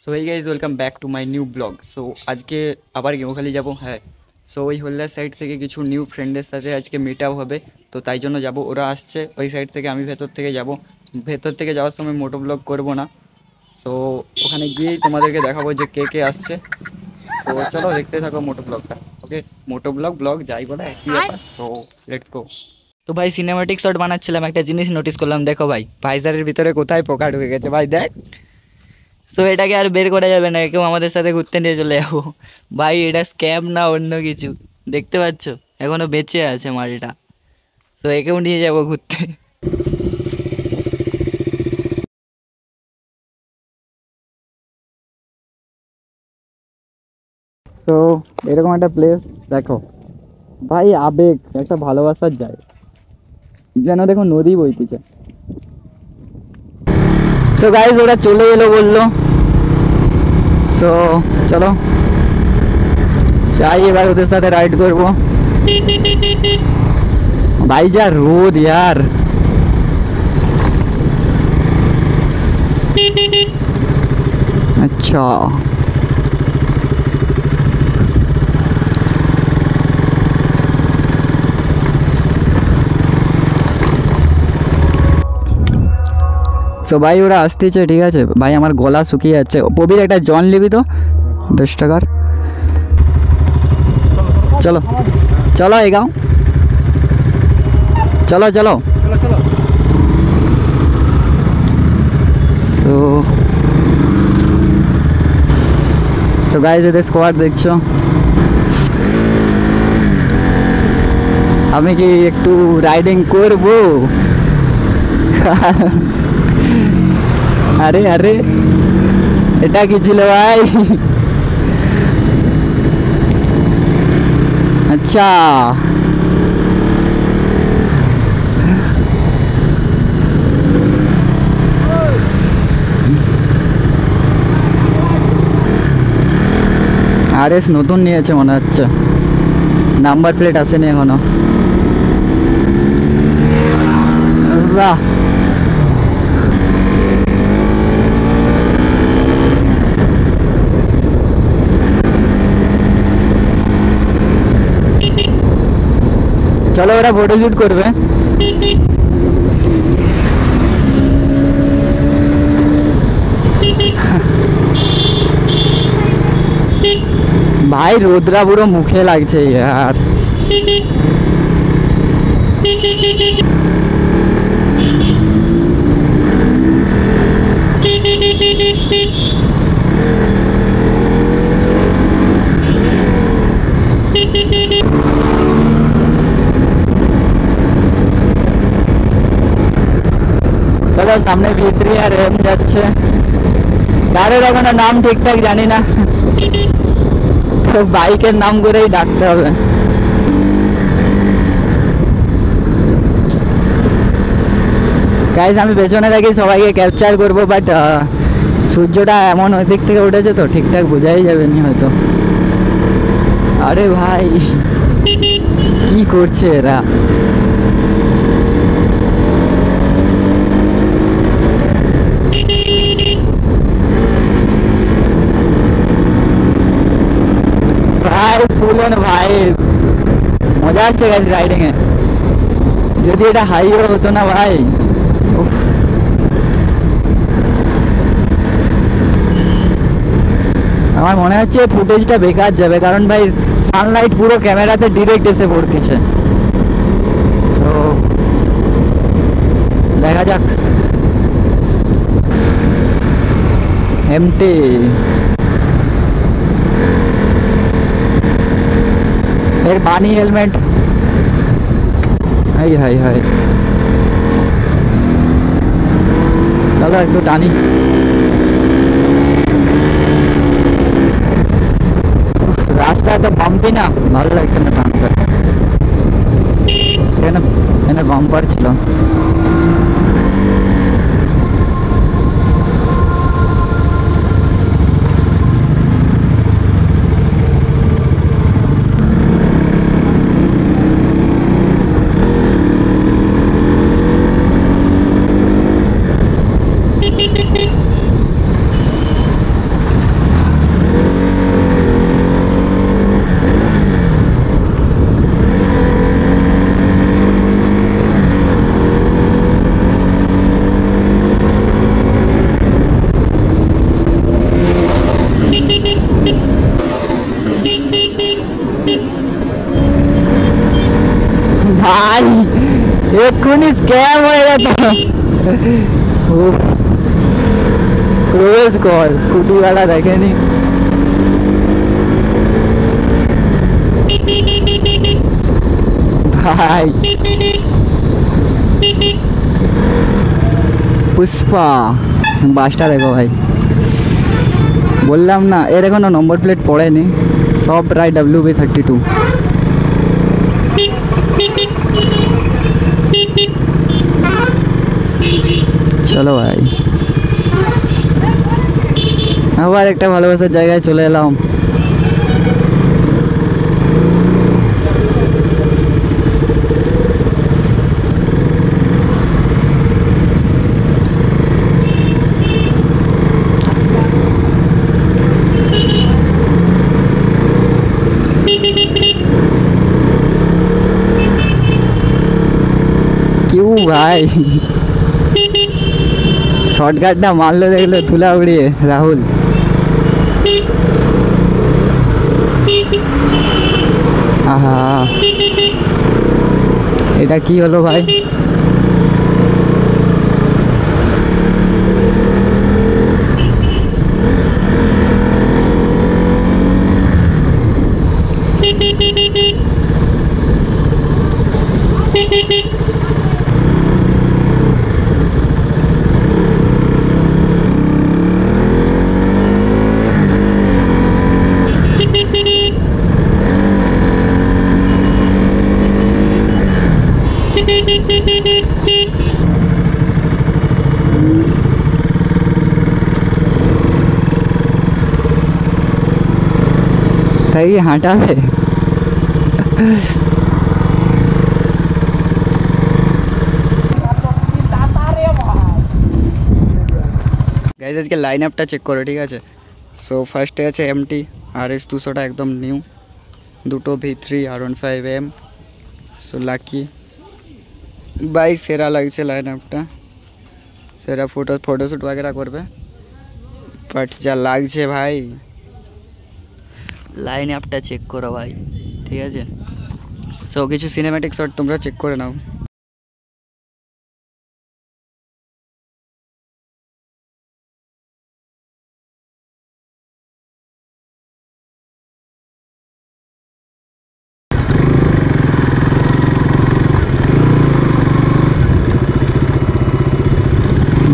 So এই guys welcome back to my new blog. So আজকে আবার গেমখালি যাব। হ্যাঁ, সো ওই হলদার সাইড থেকে কিছু নিউ ফ্রেন্ডের সাথে আজকে মিট আপ হবে, তো তাই জন্য যাব। ওরা আসছে ওই সাইড থেকে, আমি ভেতর থেকে যাব। ভেতর থেকে যাওয়ার সময় মোটো ব্লগ করবো না, সো ওখানে গিয়েই তোমাদেরকে দেখাবো যে কে কে আসছে। সো চলো দেখতে থাকো মোটো ব্লগটা। ওকে, মোটো ব্লগ যাই বলে একই ব্যাপার। So let's go. তো ভাই সিনেমাটিক শট বানাচ্ছিলাম, একটা জিনিস নোটিস করলাম। দেখো ভাই, ভাইজারের ভিতরে কোথায় পোকা ঢুকে গেছে ভাই, দেখ। সো এটাকে আর বের করা যাবে না, কেউ আমাদের সাথে ঘুরতে নিয়ে চলে যাবো। ভাই এটা স্ক্যাম না অন্য কিছু, দেখতে পাচ্ছ এখনো বেঁচে আছে মালটা। তো একেও নিয়ে যাবো ঘুরতে। তো এরকম একটা প্লেস দেখো ভাই, আবেগ, একটা ভালোবাসার যায়, যেন দেখো নদী বইতেছে। সো গাইজ ওরা চলে এলো বললো, সো চলো যাই এবার ওদের সাথে রাইড করবো। भाई जा रोड यार। अच्छा সো ভাই ওরা আসতেছে, ঠিক আছে ভাই, আমার গলা শুকিয়ে যাচ্ছে। প্রবীর একটা জন নিবি তো 10 টাকার। চলো চলো এগাও, চলো চলো। সো সো গাইজ এদের স্কোয়াড দেখছো। আমি কি একটু রাইডিং করবো? আরে আরে এটা কি ছিল ভাই? আচ্ছা আরএস নতুন নিয়েছে মনে হচ্ছে, নাম্বার প্লেট আসেনি এখনো। বাহ, চলো ওরা ফটো শুট করবে। ভাই রোদরা পুরো মুখে লাগছে यार। চলো সামনে ভিতরে আর এম যাচ্ছে, গাড়ির ওখানে নাম ঠিকঠাক জানি না, তো বাইকের নাম করেই ডাকতে হবে। গাইস আমি পেছনে থাকি, সবাইকে ক্যাপচার করবো, বাট সূর্যটা এমন ওই দিক থেকে উঠেছে তো ঠিকঠাক বোঝাই যাবে নি হয়তো। আরে ভাই কি করছে এরা? ভাই ফুলেন ভাই, মজা আসছে গাইস রাইডিং এ। যদি এটা হাইওয়ে হতো না ভাই, উফ। আমার মনে হচ্ছে ফুটেজটা বেকার যাবে, কারণ ভাই সানলাইট পুরো ক্যামেরাতে ডিরেক্ট এসে পড়তেছে। তো দেখা যাক। এমটি এর বানি হেলমেট, হাই হাই হাই। চলো একটু টানি। রাস্তা এত বাম্পি না, ভালো লাগছে না টানতে। এখানে এখানে বাম্পার ছিল। এক্ষুনি স্ক্যাম হয়ে গেল। ক্রোজ কর, স্কুটিওয়ালা দেখেনি। ভাই পুষ্পা বাসটা দেখো ভাই, বললাম না এর এখনো নম্বর প্লেট পড়েনি, সব প্রায় WB32। চলো ভাই, আবার একটা ভালোবাসার জায়গায় চলে এলাম। क्यों भाई শর্টকাটটা মারলো দেখলো ধুলা উড়িয়ে রাহুল। আহা এটা কি হলো ভাই? তাই হাঁটাবে। গাইজ আজকে লাইন আপটা চেক করো, ঠিক আছে? সো ফার্স্টে আছে MT RS 200টা একদম নিউ, দুটো V3 R15M। সো লাকি ভাই সেরা লাগছে লাইন আপটা, সেরা ফটোশ্যুট वगैरह করবে, বাট যা লাগছে ভাই লাইন আপটা চেক করো ভাই, ঠিক আছে? সো কিছু সিনেম্যাটিক শট তোমরা চেক করে নাও।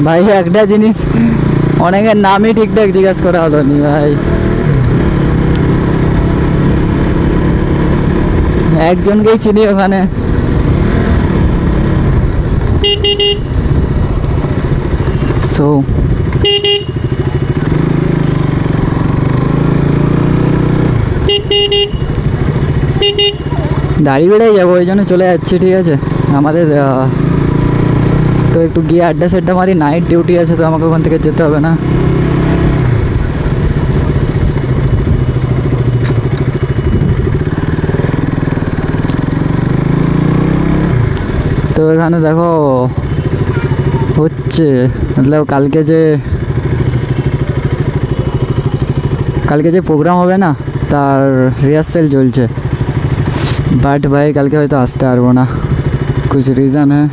ভাই একটা জিনিস অনেকের নামই ঠিকঠাক জিজ্ঞাসা করা হলো নি ভাই, একজনকেই চিনি ওখানে। সো দাড়ি বেড়েই যাবো, ওই জন্য চলে যাচ্ছি, ঠিক আছে? আমাদের তো একটু গিয়ে আড্ডা সেড্ডা মারি, নাইট ডিউটি আছে, তো আমাকে ওখান থেকে যেতে হবে না। তো এখানে দেখো হচ্ছে মতলব কালকে যে প্রোগ্রাম হবে না তার রিহার্সেল চলছে, বাট ভাই কালকে হয়তো আসতে পারবো না, কুছ রিজন হ্যাঁ,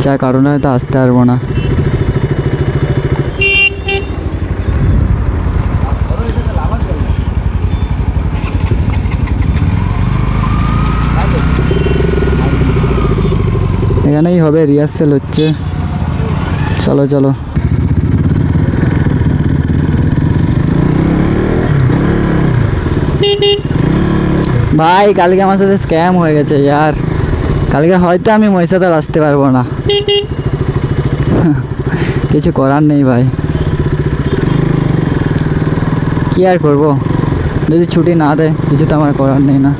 যা কারণে হয়তো আসতে পারবো না। এখানেই হবে, রিহার্সেল হচ্ছে। চলো চলো ভাই, কালকে আমার সাথে স্ক্যাম হয়ে গেছে यार, কালকে হয়তো আমি মহিষাদল আসতে পারবো না। কিছু করার নেই ভাই, কি আর করবো, যদি ছুটি না দেয় কিছু তো আমার করার নেই না।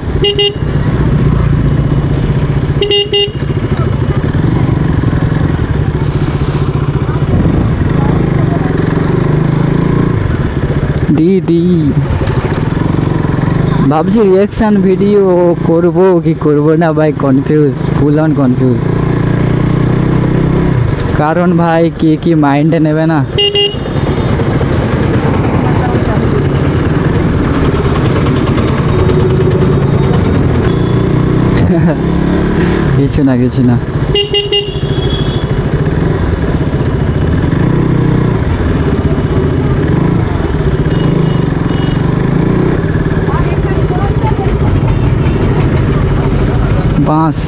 দিদি ভাবছি রিয়াকশান ভিডিও করবো কি করবো না ভাই, কনফিউজ, ফুল অন কনফিউজ। কারণ ভাই কি মাইন্ডে নেবে না। কিছু না কিছু না। বাস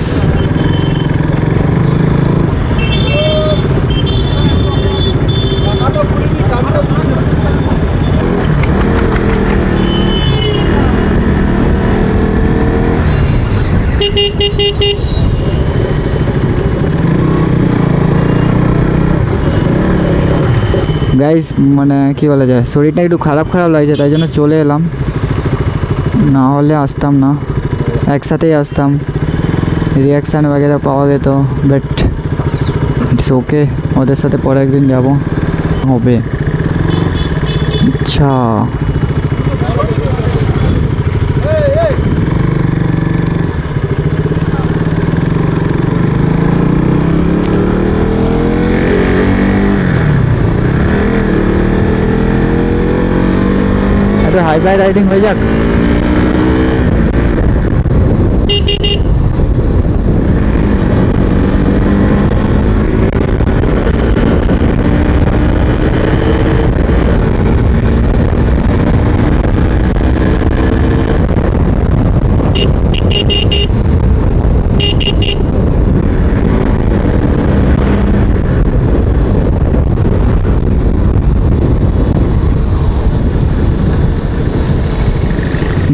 গাইস মানে কি বলা যায়, শরীরটা একটু খারাপ লাগছে, তাই জন্য চলে এলাম, না হলে আসতাম না, একসাথেই আসতাম, রিয়াকশান वगैरह পাওয়া যেত, বাট ইটস ওকে, ওদের সাথে পরে একদিন যাব হবে। আচ্ছা একটু হাই ফাই রাইডিং হয়ে যাক।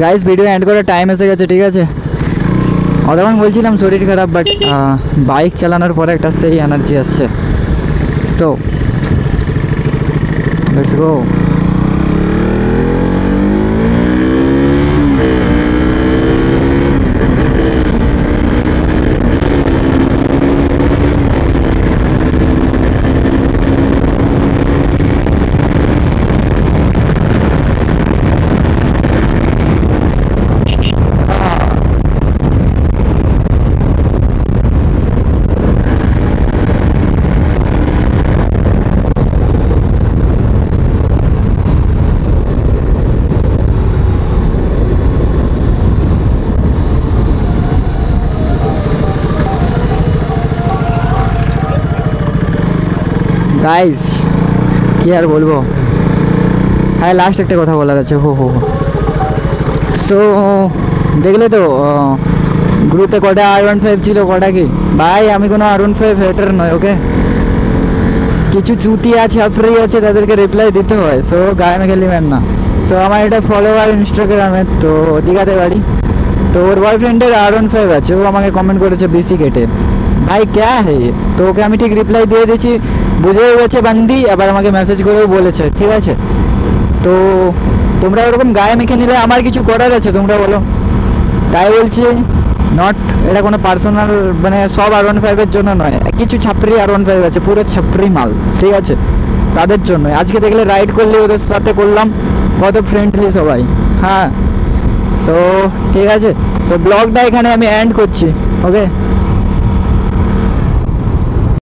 গাইস ভিডিও এন্ড করার টাইম এসে গেছে, ঠিক আছে? অতক্ষণ বলছিলাম শরীর খারাপ, বাট বাইক চালানোর পরে একটা সেই এনার্জি আসছে। So let's go. গাইস কি আর বলবো, হ্যাঁ লাস্ট একটা কথা বলার আছে। হো হো সো দেখলে তো গ্রুপে কটা R15 ছিল, কটা কি ভাই, আমি কোনো R15 হেটার নয়, ওকে? কিছু চুতি আছে, ছাপরি আছে, তাদেরকে রিপ্লাই দিতে হয়। সো গায়ে মেখে নেবেন না। সো আমার এটা ফলোয়ার ইনস্টাগ্রামে, তো দীঘাতে বাড়ি, তো ওর বয়ফ্রেন্ডের R15 আছে, ও আমাকে কমেন্ট করেছে BC কেটে, ভাই ক্যা হে, তো ওকে আমি ঠিক রিপ্লাই দিয়ে দিয়েছি, বুঝেও গেছে বান্দি, আবার আমাকে মেসেজ করেও বলেছে, ঠিক আছে? তো তোমরা ওরকম গায়ে মেখে নিলে আমার কিছু করার আছে তোমরা বলো, তাই বলছি। নট এটা কোনো পার্সোনাল, মানে সব R15-এর জন্য নয়, কিছু ছাপরি R15 আছে, পুরো ছাপরি মাল, ঠিক আছে? তাদের জন্য আজকে দেখলে রাইড করলে ওদের সাথে করলাম, কত ফ্রেন্ডলি সবাই। হ্যাঁ সো ঠিক আছে, সো ব্লগটা এখানে আমি এন্ড করছি, ওকে?